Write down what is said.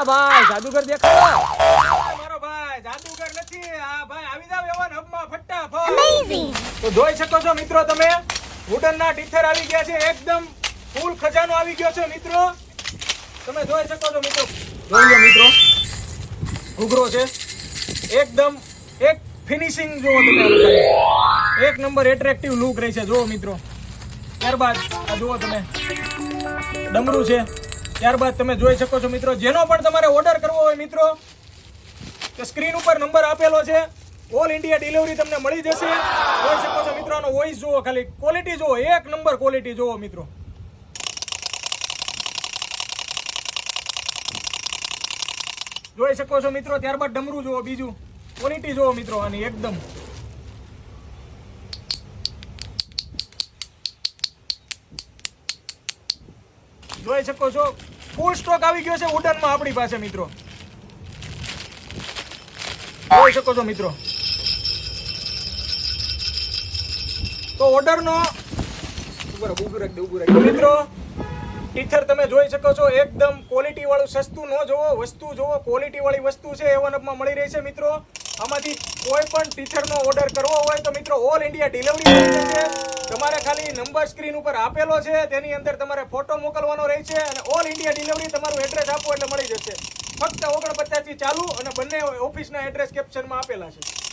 હા ભાઈ જાદુગર દેખાડો. મારો ભાઈ જાદુગર નથી. હા ભાઈ આવી જાવ એવન હબમાં ફટાફટ. તો જોઈ શકો છો મિત્રો તમે વુડન ના ટીથર આવી ગયા છે. એકદમ ફૂલ ખજાનો આવી ગયો છે મિત્રો. તમે જોઈ શકો છો મિત્રો. જોઈ લો મિત્રો ઘૂઘરો છે એકદમ એક ફિનિશિંગ જોવો તમે. એક નંબર એટ્રેક્ટિવ લુક રહી છે જોવો મિત્રો. ત્યારબાદ આ જુઓ તમે ડમરું છે. ત્યારબાદ તમે જોઈ શકો છો મિત્રો જેનો પણ તમારે ઓર્ડર કરવો હોય મિત્રો તો સ્ક્રીન ઉપર નંબર આપેલો છે. ઓલ ઇન્ડિયા ડિલિવરી તમને મળી જશે. જોઈ શકો છો મિત્રો આનો વોઇસ જુઓ, ખાલી ક્વોલિટી જુઓ, એક નંબર ક્વોલિટી જુઓ મિત્રો. જોઈ શકો છો મિત્રો. ત્યારબાદ ડમરું જુઓ, બીજું ક્વોલિટી જુઓ મિત્રો આની એકદમ. જોઈ શકો છો ફૂલ સ્ટોક આવી ગયો છે વુડન માં આપણી પાસે મિત્રો. જોઈ શકો છો મિત્રો. તો ઓર્ડર નો મિત્રો ટીથર તમે જોઈ શકો છો એકદમ ક્વોલિટી વાળું, સસ્તું ન જોવો, વસ્તુ જોવો, ક્વોલિટી વાળી વસ્તુ છે એવન અપમાં મળી રહી છે મિત્રો. આમાંથી કોઈ પણ ટીથર નો ઓર્ડર કરવો હોય તો મિત્રો ઓલ ઇન્ડિયા ડિલિવરી મળી જશે. તમારે ખાલી નંબર સ્ક્રીન ઉપર આપેલો છે તેની અંદર તમારે ફોટો મોકલવાનો રહે છે અને ઓલ ઇન્ડિયા ડિલિવરી તમારું એડ્રેસ આપો એટલે મળી જશે. ફક્ત 49 થી ચાલુ અને બંને ઓફિસના એડ્રેસ કેપ્શનમાં આપેલા છે.